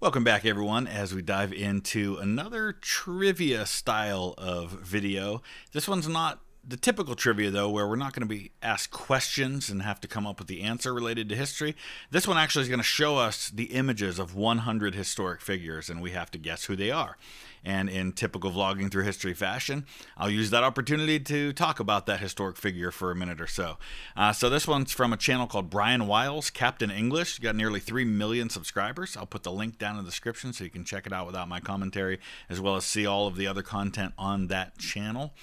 Welcome back, everyone, as we dive into another trivia style of video. This one's not the typical trivia, though, where we're not going to be asked questions and have to come up with the answer related to history. This one actually is going to show us the images of 100 historic figures, and we have to guess who they are. And in typical vlogging through history fashion, I'll use that opportunity to talk about that historic figure for a minute or so. So this one's from a channel called Brian Wiles, Captain English. Got nearly 3 million subscribers. I'll put the link down in the description so you can check it out without my commentary, as well as see all of the other content on that channel.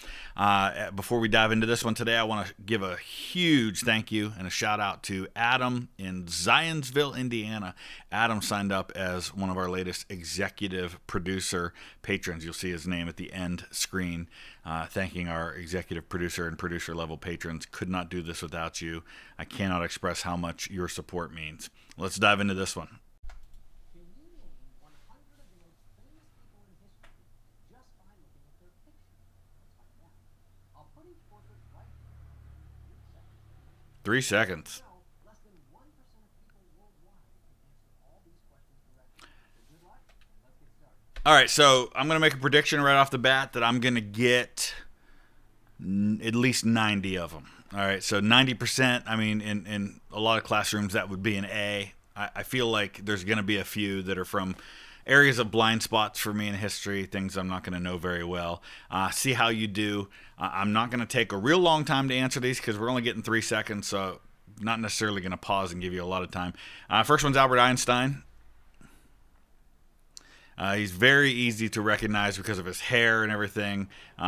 Before we dive into this one today, I want to give a huge thank you and a shout out to Adam in Zionsville, Indiana. Adam signed up as one of our latest executive producer patrons. You'll see his name at the end screen, thanking our executive producer and producer level patrons. Could not do this without you. I cannot express how much your support means. Let's dive into this one. 3 seconds. All right, so I'm going to make a prediction right off the bat that I'm going to get at least 90 of them. All right, so 90%, I mean, in a lot of classrooms, that would be an A. I feel like there's going to be a few that are from areas of blind spots for me in history, things I'm not going to know very well. See how you do. I'm not going to take a real long time to answer these because we're only getting 3 seconds, so not necessarily going to pause and give you a lot of time. First one's Albert Einstein. He's very easy to recognize because of his hair and everything.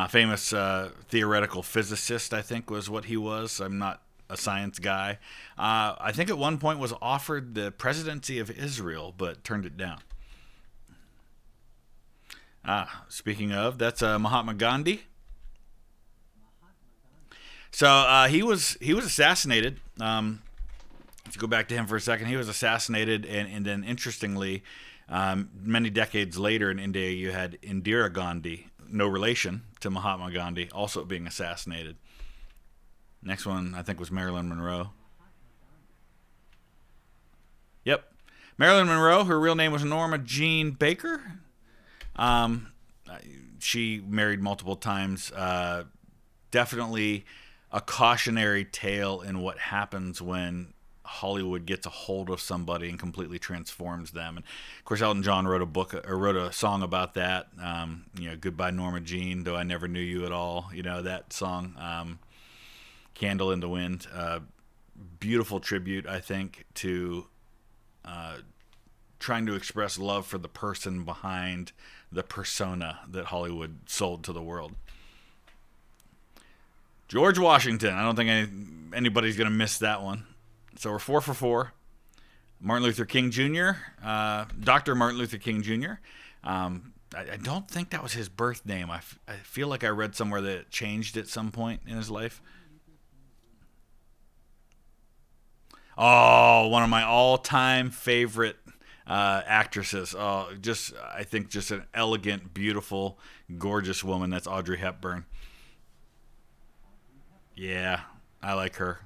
Famous theoretical physicist, I think, was what he was. I'm not a science guy. I think at one point was offered the presidency of Israel, but turned it down. Speaking of, that's Mahatma Gandhi. So he was assassinated. Let's go back to him for a second. He was assassinated, and then interestingly, many decades later in India, you had Indira Gandhi, no relation to Mahatma Gandhi, also being assassinated. Next one, I think, was Marilyn Monroe. Yep. Marilyn Monroe, her real name was Norma Jean Baker. She married multiple times. Definitely a cautionary tale in what happens when Hollywood gets a hold of somebody and completely transforms them. And of course, Elton John wrote a song about that. Goodbye Norma Jean, though I never knew you at all. You know that song, Candle in the Wind. Beautiful tribute, I think, to trying to express love for the person behind the persona that Hollywood sold to the world. George Washington. I don't think anybody's going to miss that one. So we're 4 for 4. Martin Luther King Jr., Dr. Martin Luther King Jr. I don't think that was his birth name. I feel like I read somewhere that it changed at some point in his life. Oh, one of my all-time favorite actresses. I think just an elegant, beautiful, gorgeous woman. That's Audrey Hepburn. Yeah, I like her.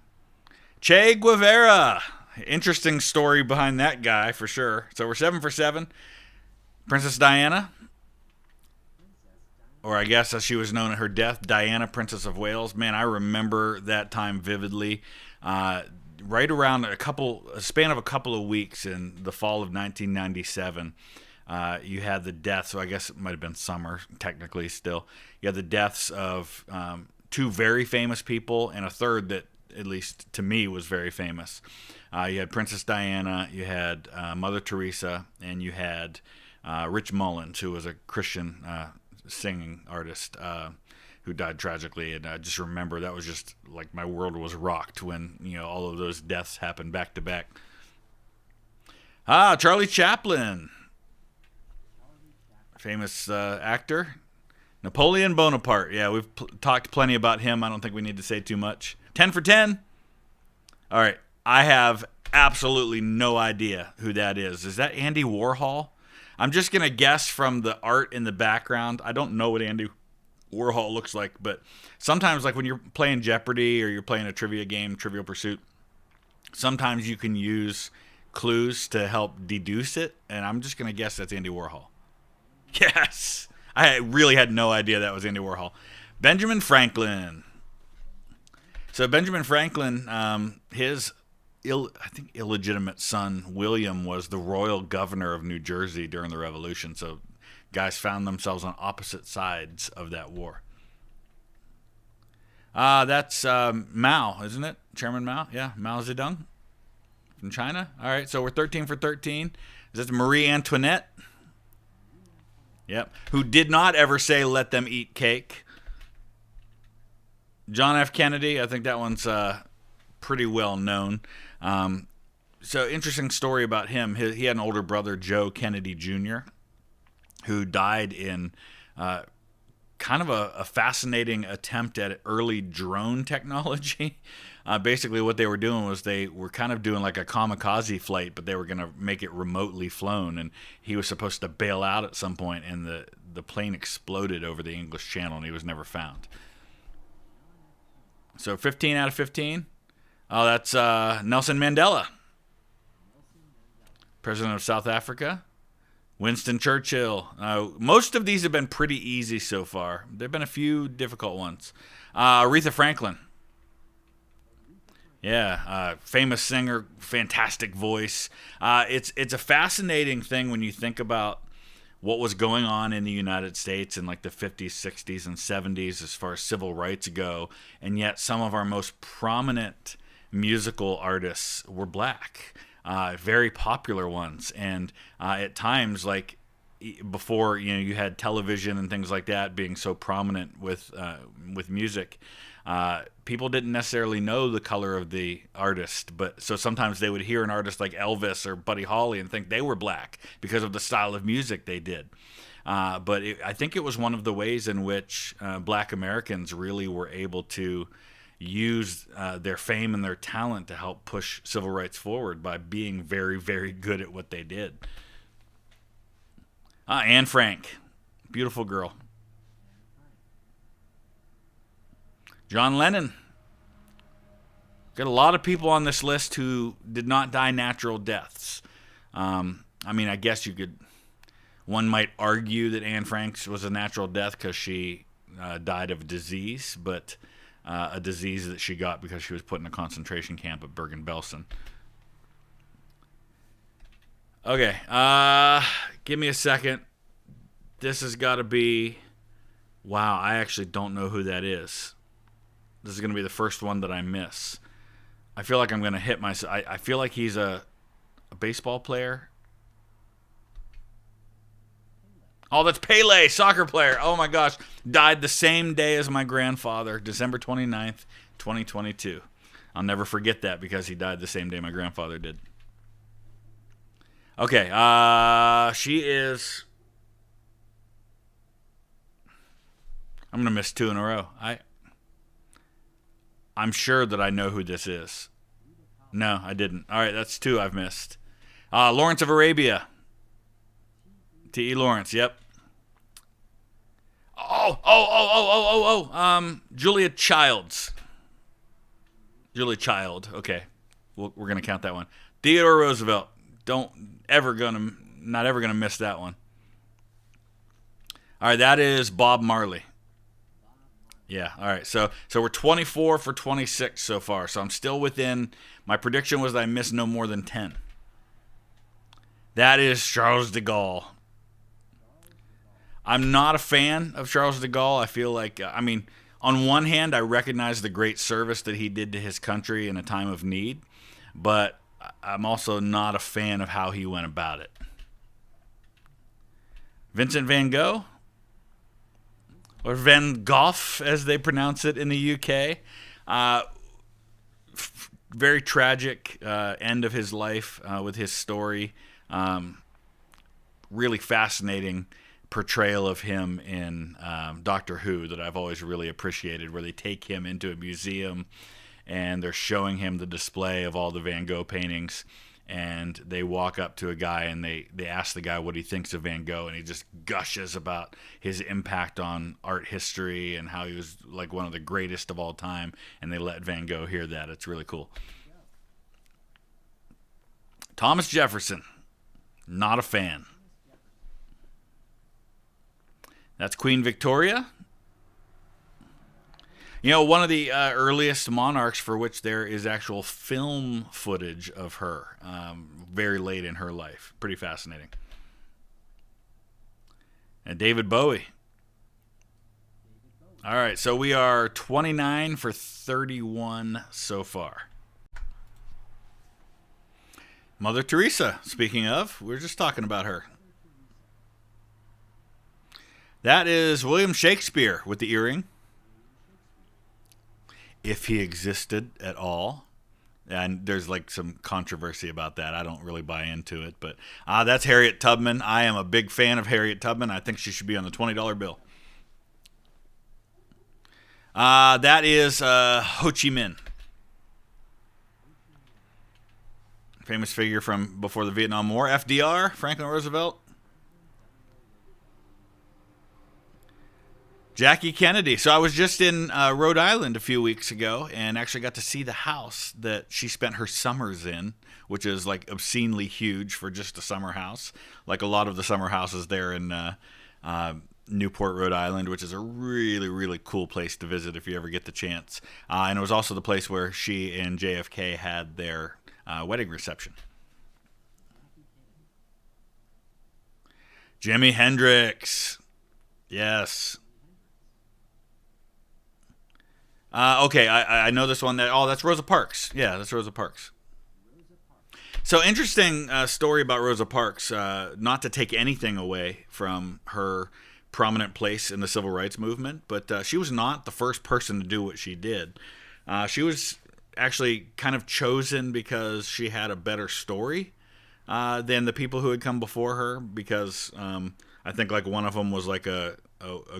Che Guevara. Interesting story behind that guy, for sure. So we're 7 for 7. Princess Diana. Or I guess as she was known at her death, Diana, Princess of Wales. Man, I remember that time vividly. Right around a span of a couple of weeks in the fall of 1997, you had the death. So I guess it might have been summer, technically still. You had the deaths of 2 very famous people and a third that, at least to me, was very famous. You had Princess Diana, you had Mother Teresa, and you had Rich Mullins, who was a Christian singing artist who died tragically. And I just remember that was just like my world was rocked when all of those deaths happened back to back. Charlie Chaplin, famous actor. Napoleon Bonaparte. Yeah, we've talked plenty about him. I don't think we need to say too much. 10 for 10. All right. I have absolutely no idea who that is. Is that Andy Warhol? I'm just going to guess from the art in the background. I don't know what Andy Warhol looks like, but sometimes, like when you're playing Jeopardy or you're playing a trivia game, Trivial Pursuit, sometimes you can use clues to help deduce it, and I'm just going to guess that's Andy Warhol. Yes! I really had no idea that was Andy Warhol. Benjamin Franklin. So Benjamin Franklin, his I think illegitimate son William was the royal governor of New Jersey during the Revolution. So guys found themselves on opposite sides of that war. That's Mao, isn't it? Chairman Mao? Yeah, Mao Zedong from China. All right, so we're 13 for 13. Is that Marie Antoinette? Yep. Who did not ever say, let them eat cake. John F. Kennedy, I think that one's pretty well known. So interesting story about him. He had an older brother, Joe Kennedy Jr., who died in kind of a fascinating attempt at early drone technology. Basically what they were doing was they were kind of doing like a kamikaze flight, but they were going to make it remotely flown, and he was supposed to bail out at some point, and the plane exploded over the English Channel, and he was never found. So 15 out of 15. Oh, that's Nelson Mandela, President of South Africa. Winston Churchill. Most of these have been pretty easy so far. There have been a few difficult ones. Aretha Franklin. Yeah, famous singer, fantastic voice. It's a fascinating thing when you think about what was going on in the United States in like the 50s, 60s, and 70s as far as civil rights go, and yet some of our most prominent musical artists were black, very popular ones, and at times, like before, you had television and things like that being so prominent with music. People didn't necessarily know the color of the artist, but so sometimes they would hear an artist like Elvis or Buddy Holly and think they were black because of the style of music they did. But I think it was one of the ways in which black Americans really were able to use their fame and their talent to help push civil rights forward by being very, very good at what they did. Anne Frank, beautiful girl. John Lennon. Got a lot of people on this list who did not die natural deaths. I guess one might argue that Anne Frank's was a natural death because she died of disease, but a disease that she got because she was put in a concentration camp at Bergen-Belsen. Okay, give me a second. This has got to be... Wow, I actually don't know who that is. This is going to be the first one that I miss. I feel like I'm going to hit myself. I feel like he's a baseball player. Oh, that's Pele, soccer player. Oh, my gosh. Died the same day as my grandfather, December 29th, 2022. I'll never forget that because he died the same day my grandfather did. Okay, she is... I'm going to miss two in a row. I'm sure that I know who this is. No, I didn't. All right, that's two I've missed. Lawrence of Arabia. T.E. Lawrence, yep. Julia Childs. Julia Child, okay. We're going to count that one. Theodore Roosevelt. Not ever going to miss that one. All right, that is Bob Marley. Yeah, all right. So we're 24 for 26 so far. So I'm still within. My prediction was that I missed no more than 10. That is Charles de Gaulle. I'm not a fan of Charles de Gaulle. I feel like, on one hand, I recognize the great service that he did to his country in a time of need, but I'm also not a fan of how he went about it. Vincent van Gogh? Or Van Gogh, as they pronounce it in the UK. Very tragic end of his life with his story. Really fascinating portrayal of him in Doctor Who that I've always really appreciated, where they take him into a museum and they're showing him the display of all the Van Gogh paintings, and they walk up to a guy and they ask the guy what he thinks of Van Gogh, and he just gushes about his impact on art history and how he was like one of the greatest of all time, and they let Van Gogh hear that. It's really cool. Thomas Jefferson. Not a fan. That's Queen Victoria. You know, one of the earliest monarchs for which there is actual film footage of her, very late in her life. Pretty fascinating. And David Bowie. All right, so we are 29 for 31 so far. Mother Teresa, speaking of, we were just talking about her. That is William Shakespeare with the earring. If he existed at all. And there's like some controversy about that. I don't really buy into it. But that's Harriet Tubman. I am a big fan of Harriet Tubman. I think she should be on the $20 bill. That is Ho Chi Minh. Famous figure from before the Vietnam War. FDR, Franklin Roosevelt. Jackie Kennedy. So I was just in Rhode Island a few weeks ago and actually got to see the house that she spent her summers in, which is like obscenely huge for just a summer house. Like a lot of the summer houses there in Newport, Rhode Island, which is a really, really cool place to visit if you ever get the chance. And it was also the place where she and JFK had their wedding reception. Jimi Hendrix. Yes. Okay, I know this one. That's Rosa Parks. Yeah, that's Rosa Parks. So interesting story about Rosa Parks. Not to take anything away from her prominent place in the civil rights movement, but she was not the first person to do what she did. She was actually kind of chosen because she had a better story than the people who had come before her. Because I think like one of them was like a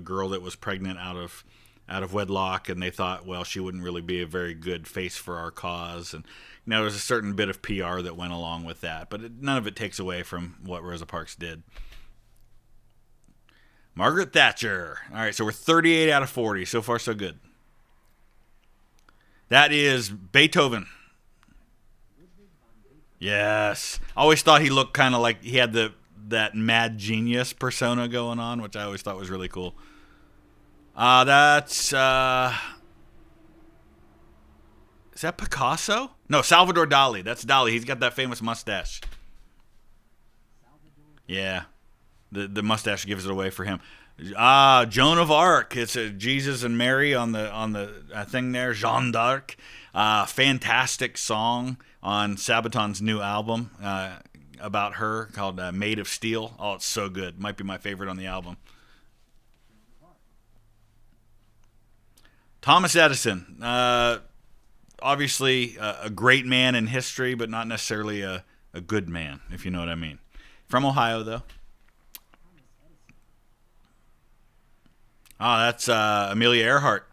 girl that was pregnant out of wedlock, and they thought, well, she wouldn't really be a very good face for our cause, and there was a certain bit of PR that went along with that, but none of it takes away from what Rosa Parks did. Margaret Thatcher. All right, so we're 38 out of 40. So far, so good. That is Beethoven. Yes. I always thought he looked kind of like he had that mad genius persona going on, which I always thought was really cool. That's, is that Picasso? No, Salvador Dali. That's Dali. He's got that famous mustache. Yeah. The mustache gives it away for him. Joan of Arc. It's Jesus and Mary on the thing there. Jeanne d'Arc. Fantastic song on Sabaton's new album about her called Made of Steel. Oh, it's so good. Might be my favorite on the album. Thomas Edison, obviously a great man in history, but not necessarily a good man, if you know what I mean. From Ohio, though. Oh, that's Amelia Earhart.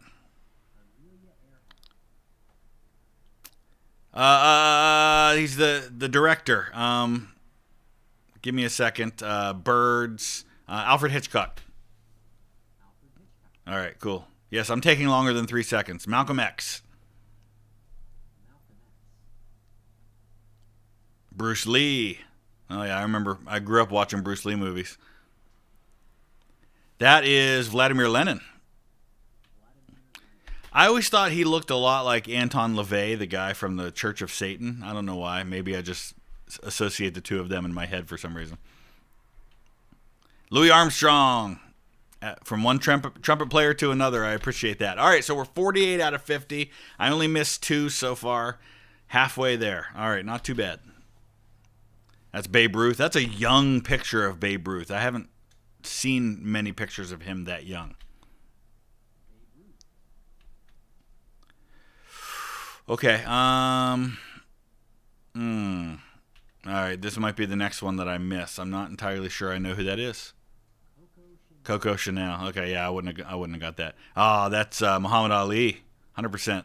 He's the director. Give me a second. Birds. Alfred Hitchcock. All right, cool. Yes, I'm taking longer than 3 seconds. Malcolm X. Bruce Lee. Oh, yeah, I remember. I grew up watching Bruce Lee movies. That is Vladimir Lenin. I always thought he looked a lot like Anton LaVey, the guy from the Church of Satan. I don't know why. Maybe I just associate the two of them in my head for some reason. Louis Armstrong. From one trumpet player to another. I appreciate that. All right, so we're 48 out of 50. I only missed 2 so far. Halfway there. All right, not too bad. That's Babe Ruth. That's a young picture of Babe Ruth. I haven't seen many pictures of him that young. Okay. All right, this might be the next one that I miss. I'm not entirely sure I know who that is. Coco Chanel. Okay, yeah, I wouldn't have got that. Oh, that's Muhammad Ali. 100%.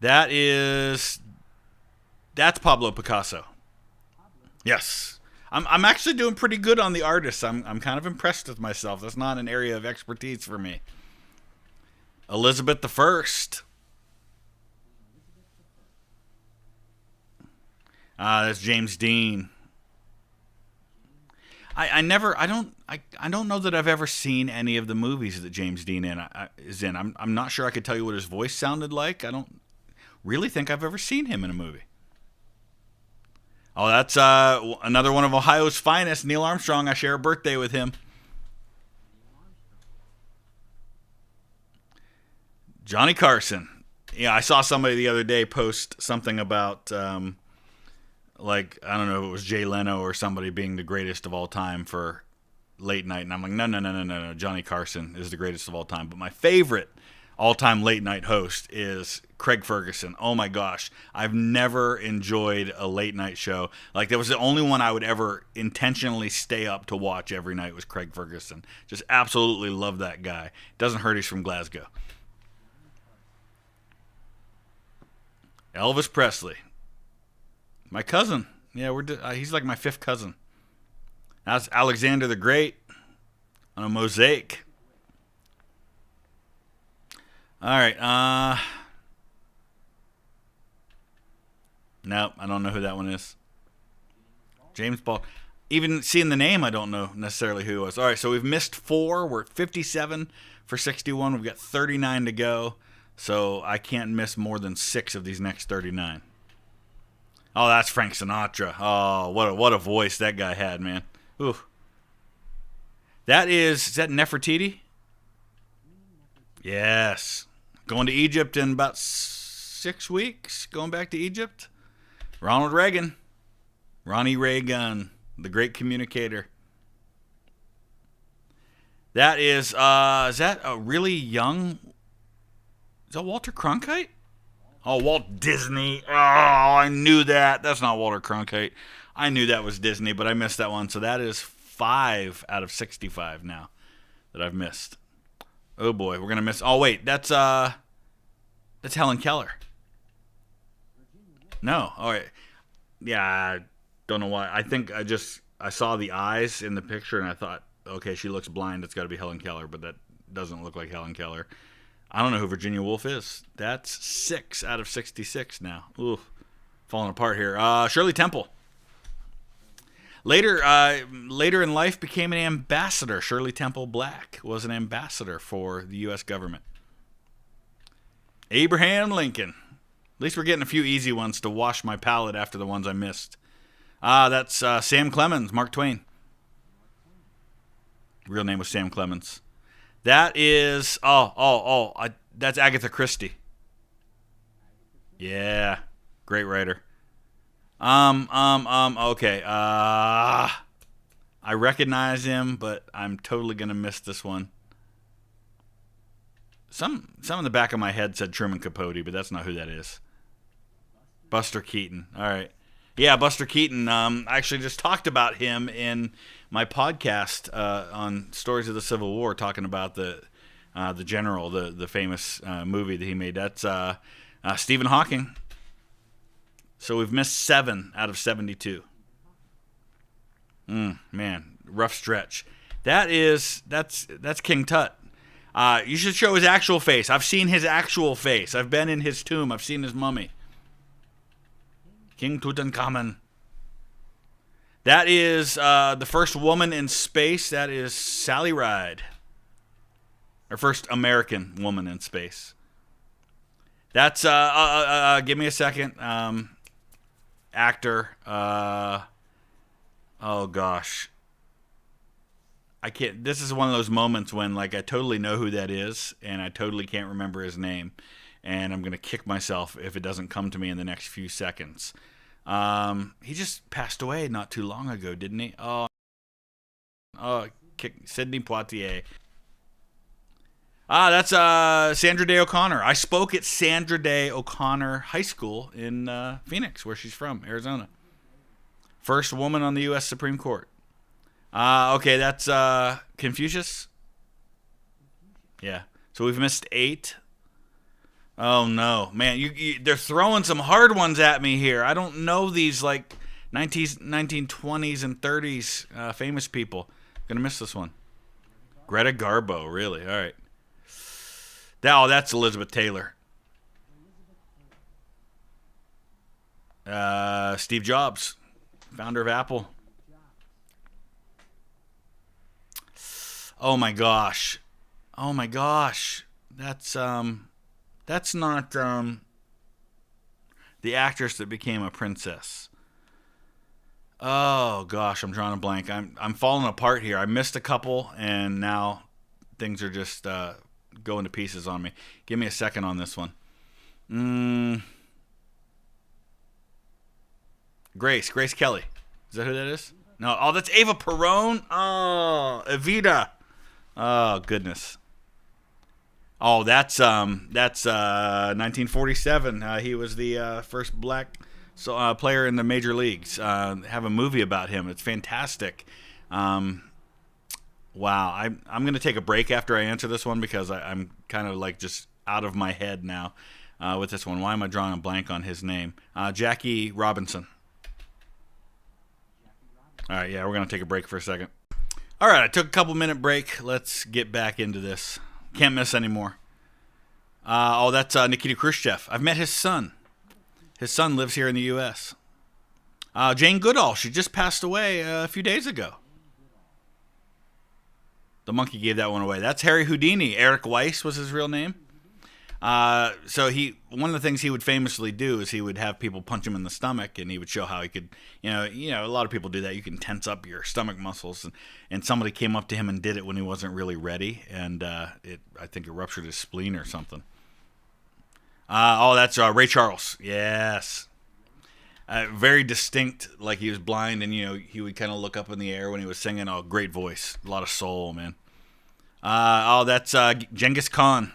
That's Pablo Picasso. Yes. I'm actually doing pretty good on the artists. I'm kind of impressed with myself. That's not an area of expertise for me. Elizabeth I. That's James Dean. I don't know that I've ever seen any of the movies that James Dean is in. I'm not sure I could tell you what his voice sounded like. I don't really think I've ever seen him in a movie. Oh, that's another one of Ohio's finest, Neil Armstrong. I share a birthday with him. Johnny Carson. Yeah, I saw somebody the other day post something about, like, I don't know if it was Jay Leno or somebody being the greatest of all time for late night. And I'm like, no. Johnny Carson is the greatest of all time. But my favorite all-time late night host is Craig Ferguson. Oh my gosh, I've never enjoyed a late night show. Like, that was the only one I would ever intentionally stay up to watch every night was Craig Ferguson. Just absolutely love that guy. Doesn't hurt he's from Glasgow. Elvis Presley. My cousin. Yeah, he's like my fifth cousin. That's Alexander the Great on a mosaic. All right. Nope, I don't know who that one is. James Baldwin. Even seeing the name, I don't know necessarily who it was. All right, so we've missed 4. We're at 57 for 61. We've got 39 to go. So I can't miss more than 6 of these next 39. Oh, that's Frank Sinatra. Oh, what a voice that guy had, man. Ooh. Is that Nefertiti? Yes. Going to Egypt in about 6 weeks. Going back to Egypt. Ronald Reagan. Ronnie Reagan, the great communicator. That is that a really young... Is that Walter Cronkite? Oh, Walt Disney. Oh, I knew that. That's not Walter Cronkite. I knew that was Disney, but I missed that one. So that is 5 out of 65 now that I've missed. Oh boy, we're gonna miss. Oh wait, that's Helen Keller. No. All right. Yeah, I don't know why. I think I saw the eyes in the picture and I thought, okay, she looks blind. It's got to be Helen Keller, but that doesn't look like Helen Keller. I don't know who Virginia Woolf is. That's 6 out of 66 now. Ooh, falling apart here. Shirley Temple. Later in life, became an ambassador. Shirley Temple Black was an ambassador for the U.S. government. Abraham Lincoln. At least we're getting a few easy ones to wash my palate after the ones I missed. That's Sam Clemens, Mark Twain. Real name was Sam Clemens. That is that's Agatha Christie. Yeah, great writer. Okay. I recognize him, but I'm totally gonna miss this one. Some in the back of my head said Truman Capote, but that's not who that is. Buster Keaton. All right. Yeah, Buster Keaton. I actually just talked about him in my podcast on Stories of the Civil War, talking about the general, the famous movie that he made. That's Stephen Hawking. So we've missed 7 out of 72. Man, rough stretch. That's King Tut. You should show his actual face. I've seen his actual face. I've been in his tomb. I've seen his mummy. King Tutankhamun. That is the first woman in space. That is Sally Ride. Our first American woman in space. That's, give me a second. Actor. Oh, gosh. I can't. This is one of those moments when, like, I totally know who that is, and I totally can't remember his name. And I'm going to kick myself if it doesn't come to me in the next few seconds. He just passed away not too long ago, didn't he? Sidney Poitier. That's Sandra Day O'Connor. I spoke at Sandra Day O'Connor High School in Phoenix, where she's from, Arizona. First woman on the U.S. Supreme Court. Okay, that's Confucius. Yeah. So we've missed 8. Oh no, man! They're throwing some hard ones at me here. I don't know these like 1920s and 30s famous people. Gonna miss this one. Greta Garbo, really? All right. That's Elizabeth Taylor. Steve Jobs, founder of Apple. Oh my gosh. Oh my gosh. That's not the actress that became a princess. Oh gosh, I'm drawing a blank. I'm falling apart here. I missed a couple, and now things are just going to pieces on me. Give me a second on this one. Grace Kelly. Is that who that is? No. Oh, that's Eva Perón. Oh, Evita. Oh goodness. Oh, that's 1947. He was the first black player in the major leagues. Have a movie about him. It's fantastic. Wow. I'm going to take a break after I answer this one because I'm kind of like just out of my head now with this one. Why am I drawing a blank on his name? Jackie Robinson. All right, yeah, we're going to take a break for a second. All right, I took a couple-minute break. Let's get back into this. Can't miss anymore. That's Nikita Khrushchev. I've met his son. His son lives here in the U.S. Jane Goodall, she just passed away a few days ago. The monkey gave that one away. That's Harry Houdini. Eric Weiss was his real name. So one of the things he would famously do is he would have people punch him in the stomach, and he would show how he could, a lot of people do that. You can tense up your stomach muscles, and somebody came up to him and did it when he wasn't really ready, and I think it ruptured his spleen or something. That's Ray Charles. Yes. Very distinct, like he was blind, and he would kind of look up in the air when he was singing. Oh, great voice, a lot of soul, man. That's Genghis Khan.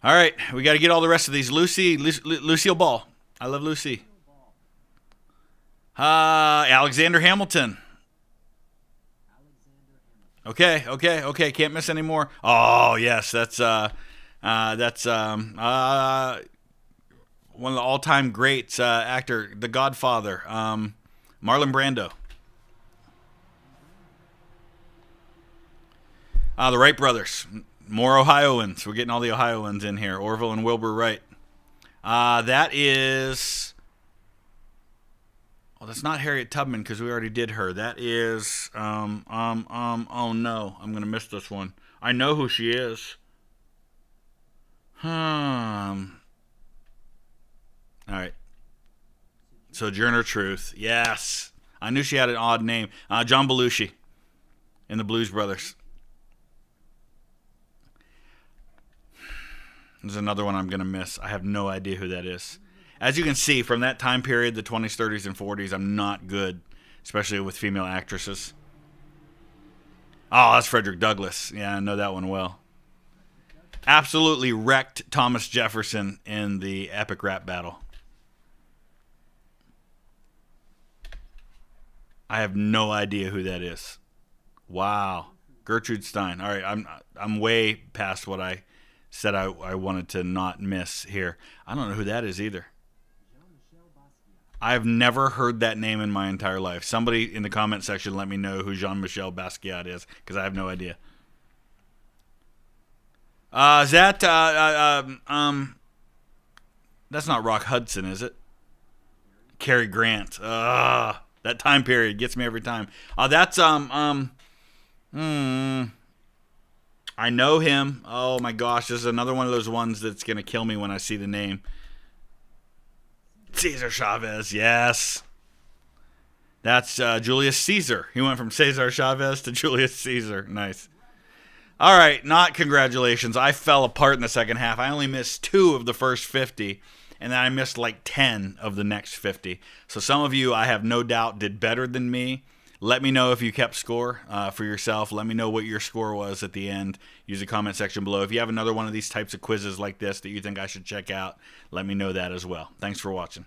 All right, we got to get all the rest of these. Lucille Ball. I love Lucy. Alexander Hamilton. Okay. Can't miss any more. Oh yes, that's one of the all-time greats. Actor, The Godfather. Marlon Brando. The Wright brothers. More Ohioans. We're getting all the Ohioans in here. Orville and Wilbur Wright. That is... Oh, that's not Harriet Tubman because we already did her. That is... oh no. I'm going to miss this one. I know who she is. All right. Sojourner Truth. Yes. I knew she had an odd name. John Belushi in the Blues Brothers. There's another one I'm going to miss. I have no idea who that is. As you can see, from that time period, the 20s, 30s, and 40s, I'm not good, especially with female actresses. Oh, that's Frederick Douglass. Yeah, I know that one well. Absolutely wrecked Thomas Jefferson in the epic rap battle. I have no idea who that is. Wow. Gertrude Stein. All right, I'm way past what I said I wanted to not miss here. I don't know who that is either. I've never heard that name in my entire life. Somebody in the comment section let me know who Jean-Michel Basquiat is, because I have no idea. Is that that's not Rock Hudson, is it? Cary Grant. That time period gets me every time. That's I know him. Oh my gosh, this is another one of those ones that's gonna kill me when I see the name. Cesar Chavez, yes. That's Julius Caesar. He went from Cesar Chavez to Julius Caesar. Nice. All right, not congratulations. I fell apart in the second half. I only missed 2 of the first 50, and then I missed like 10 of the next 50. So some of you, I have no doubt, did better than me. Let me know if you kept score for yourself. Let me know what your score was at the end. Use the comment section below. If you have another one of these types of quizzes like this that you think I should check out, let me know that as well. Thanks for watching.